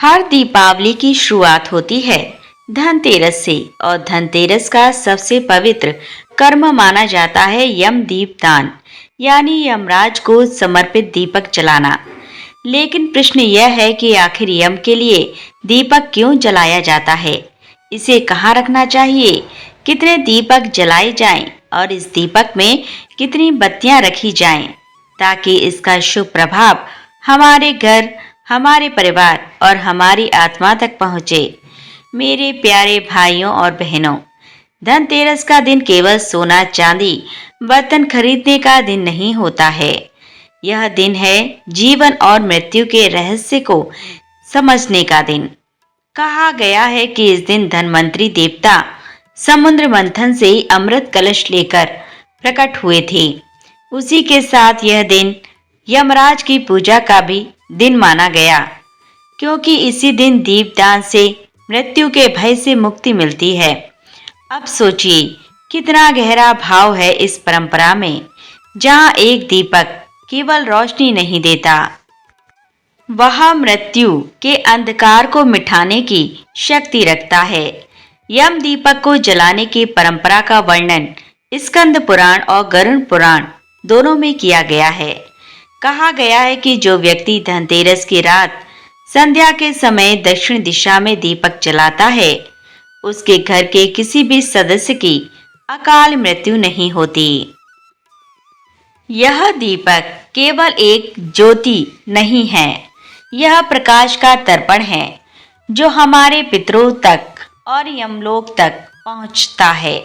हर दीपावली की शुरुआत होती है धनतेरस से और धनतेरस का सबसे पवित्र कर्म माना जाता है यम दीप दान यानी यमराज को समर्पित दीपक जलाना। लेकिन प्रश्न यह है कि आखिर यम के लिए दीपक क्यों जलाया जाता है, इसे कहाँ रखना चाहिए, कितने दीपक जलाए जाएं और इस दीपक में कितनी बत्तियां रखी जाएं ताकि इसका शुभ प्रभाव हमारे घर, हमारे परिवार और हमारी आत्मा तक पहुँचे। मेरे प्यारे भाइयों और बहनों, धनतेरस का दिन केवल सोना चांदी बर्तन खरीदने का दिन नहीं होता है। यह दिन है जीवन और मृत्यु के रहस्य को समझने का दिन। कहा गया है कि इस दिन धनवंतरी देवता समुद्र मंथन से अमृत कलश लेकर प्रकट हुए थे। उसी के साथ यह दिन यमराज की पूजा का भी दिन माना गया, क्योंकि इसी दिन दीपदान से मृत्यु के भय से मुक्ति मिलती है। अब सोचिए कितना गहरा भाव है इस परंपरा में, जहाँ एक दीपक केवल रोशनी नहीं देता, वह मृत्यु के अंधकार को मिटाने की शक्ति रखता है। यम दीपक को जलाने की परंपरा का वर्णन स्कंद पुराण और गरुड़ पुराण दोनों में किया गया है। कहा गया है कि जो व्यक्ति धनतेरस की रात संध्या के समय दक्षिण दिशा में दीपक जलाता है, उसके घर के किसी भी सदस्य की अकाल मृत्यु नहीं होती। यह दीपक केवल एक ज्योति नहीं है, यह प्रकाश का दर्पण है जो हमारे पितरों तक और यमलोक तक पहुंचता है।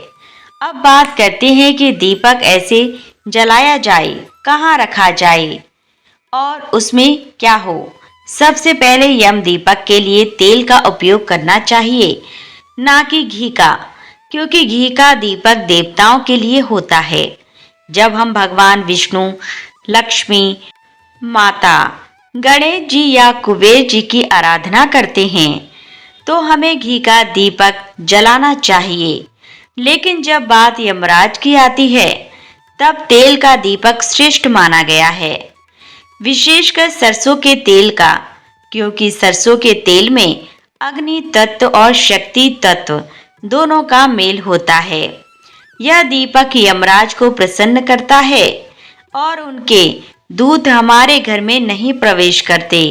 अब बात करते हैं कि दीपक ऐसे जलाया जाए, कहाँ रखा जाए और उसमें क्या हो। सबसे पहले यम दीपक के लिए तेल का उपयोग करना चाहिए, ना कि घी का, क्योंकि घी का दीपक देवताओं के लिए होता है। जब हम भगवान विष्णु, लक्ष्मी माता, गणेश जी या कुबेर जी की आराधना करते हैं तो हमें घी का दीपक जलाना चाहिए। लेकिन जब बात यमराज की आती है तब तेल का दीपक श्रेष्ठ माना गया है, विशेषकर सरसों के तेल का, क्योंकि सरसों के तेल में अग्नि तत्व और शक्ति तत्व दोनों का मेल होता है। यह दीपक यमराज को प्रसन्न करता है और उनके दूत हमारे घर में नहीं प्रवेश करते।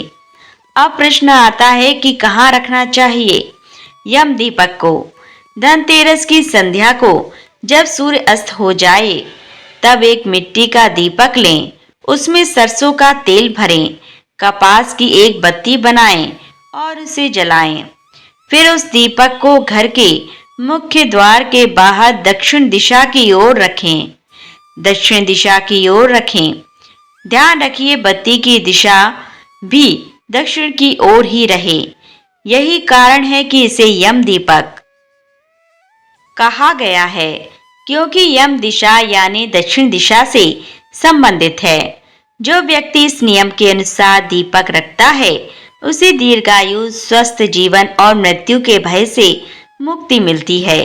अब प्रश्न आता है कि कहाँ रखना चाहिए यम दीपक को। धनतेरस की संध्या को जब सूर्य अस्त हो जाए तब एक मिट्टी का दीपक लें, उसमें सरसों का तेल भरें, कपास की एक बत्ती बनाएं और उसे जलाएं। फिर उस दीपक को घर के मुख्य द्वार के बाहर दक्षिण दिशा की ओर रखें। दक्षिण दिशा की ओर रखें। ध्यान रखिए बत्ती की दिशा भी दक्षिण की ओर ही रहे। यही कारण है कि इसे यम दीपक कहा गया है, क्योंकि यम दिशा यानी दक्षिण दिशा से संबंधित है। जो व्यक्ति इस नियम के अनुसार दीपक रखता है उसे दीर्घायु, स्वस्थ जीवन और मृत्यु के भय से मुक्ति मिलती है।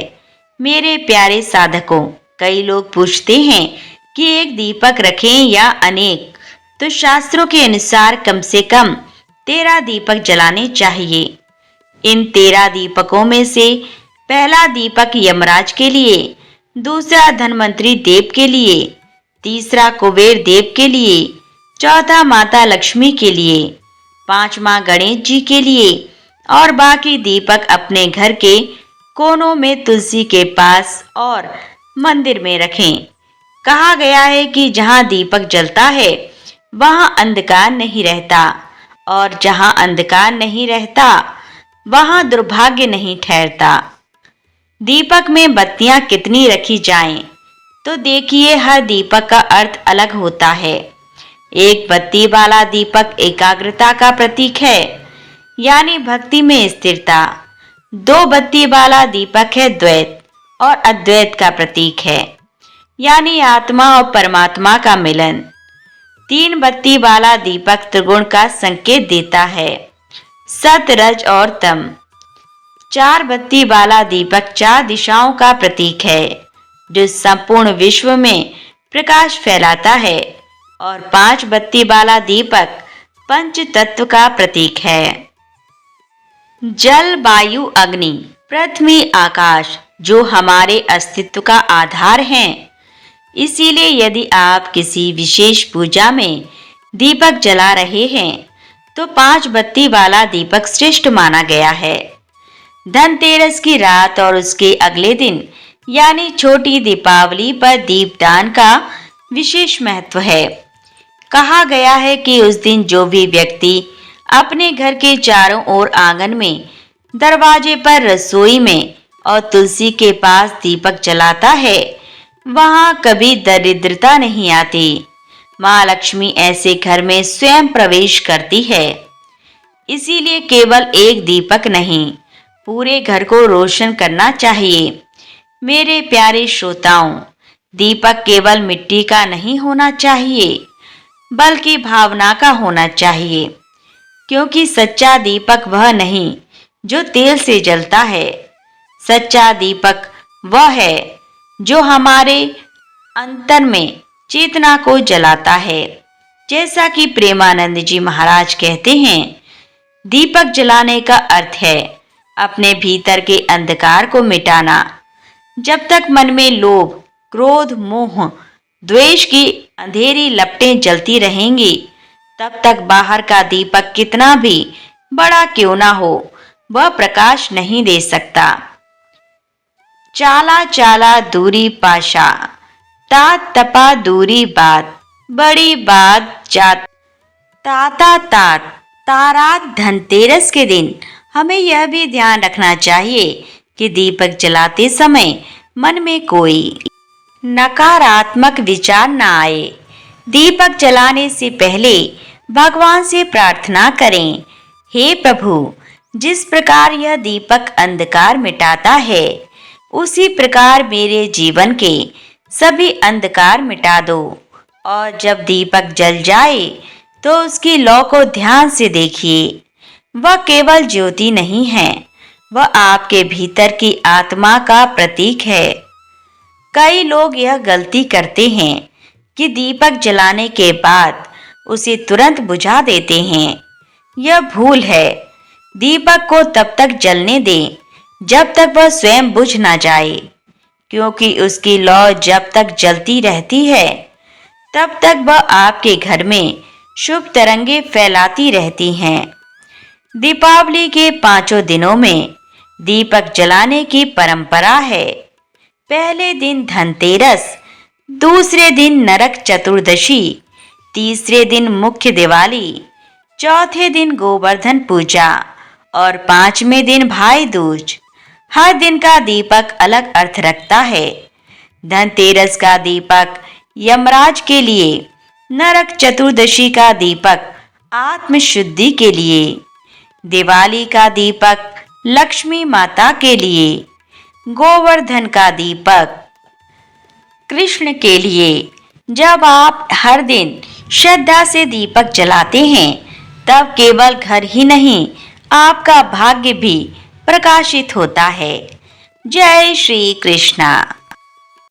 मेरे प्यारे साधकों, कई लोग पूछते हैं कि एक दीपक रखें या अनेक, तो शास्त्रों के अनुसार कम से कम 13 दीपक जलाने चाहिए। इन 13 दीपकों में से पहला दीपक यमराज के लिए, दूसरा धनवंतरी देव के लिए, तीसरा कुबेर देव के लिए, चौथा माता लक्ष्मी के लिए, पांचवा गणेश जी के लिए और बाकी दीपक अपने घर के कोनों में तुलसी के पास और मंदिर में रखें। कहा गया है कि जहां दीपक जलता है वहां अंधकार नहीं रहता, और जहां अंधकार नहीं रहता वहां दुर्भाग्य नहीं ठहरता। दीपक में बत्तियां कितनी रखी जाएं, तो देखिए हर दीपक का अर्थ अलग होता है। एक बत्ती वाला दीपक एकाग्रता का प्रतीक है, यानी भक्ति में स्थिरता। 2 बत्ती वाला दीपक है द्वैत और अद्वैत का प्रतीक है, यानी आत्मा और परमात्मा का मिलन। 3 बत्ती वाला दीपक त्रिगुण का संकेत देता है, सत, रज और तम। 4 बत्ती वाला दीपक 4 दिशाओं का प्रतीक है, जो संपूर्ण विश्व में प्रकाश फैलाता है। और 5 बत्ती वाला दीपक पंच तत्व का प्रतीक है। जल, वायु, अग्नि, पृथ्वी, आकाश जो हमारे अस्तित्व का आधार हैं। इसीलिए यदि आप किसी विशेष पूजा में दीपक जला रहे हैं तो 5 बत्ती वाला दीपक श्रेष्ठ माना गया है। धनतेरस की रात और उसके अगले दिन यानी छोटी दीपावली पर दीपदान का विशेष महत्व है। कहा गया है कि उस दिन जो भी व्यक्ति अपने घर के चारों ओर आंगन में, दरवाजे पर, रसोई में और तुलसी के पास दीपक जलाता है वहां कभी दरिद्रता नहीं आती। माँ लक्ष्मी ऐसे घर में स्वयं प्रवेश करती है। इसीलिए केवल एक दीपक नहीं, पूरे घर को रोशन करना चाहिए। मेरे प्यारे श्रोताओं, दीपक केवल मिट्टी का नहीं होना चाहिए बल्कि भावना का होना चाहिए, क्योंकि सच्चा दीपक वह नहीं जो तेल से जलता है। सच्चा दीपक वह है जो हमारे अंतर में चेतना को जलाता है। जैसा कि प्रेमानंद जी महाराज कहते हैं, दीपक जलाने का अर्थ है अपने भीतर के अंधकार को मिटाना। जब तक मन में लोभ, क्रोध, मोह, द्वेष की अंधेरी लपटें जलती रहेंगी, तब तक बाहर का दीपक कितना भी बड़ा क्यों ना हो, वह प्रकाश नहीं दे सकता। चाला चाला दूरी पाशा, तात तपा दूरी बात, बड़ी बात जात ताता तात। तारात धनतेरस के दिन हमें यह भी ध्यान रखना चाहिए कि दीपक जलाते समय मन में कोई नकारात्मक विचार न आए। दीपक जलाने से पहले भगवान से प्रार्थना करें, हे प्रभु, जिस प्रकार यह दीपक अंधकार मिटाता है उसी प्रकार मेरे जीवन के सभी अंधकार मिटा दो। और जब दीपक जल जाए तो उसकी लौ को ध्यान से देखिए। वह केवल ज्योति नहीं है, वह आपके भीतर की आत्मा का प्रतीक है। कई लोग यह गलती करते हैं कि दीपक जलाने के बाद उसे तुरंत बुझा देते हैं। यह भूल है। दीपक को तब तक जलने दें जब तक वह स्वयं बुझ ना जाए, क्योंकि उसकी लौ जब तक जलती रहती है तब तक वह आपके घर में शुभ तरंगे फैलाती रहती हैं। दीपावली के 5 दिनों में दीपक जलाने की परंपरा है। पहले दिन धनतेरस, दूसरे दिन नरक चतुर्दशी, तीसरे दिन मुख्य दिवाली, चौथे दिन गोवर्धन पूजा और 5वें दिन भाई दूज। हर दिन का दीपक अलग अर्थ रखता है। धनतेरस का दीपक यमराज के लिए, नरक चतुर्दशी का दीपक आत्मशुद्धि के लिए, दिवाली का दीपक लक्ष्मी माता के लिए, गोवर्धन का दीपक कृष्ण के लिए। जब आप हर दिन श्रद्धा से दीपक जलाते हैं तब केवल घर ही नहीं, आपका भाग्य भी प्रकाशित होता है। जय श्री कृष्णा।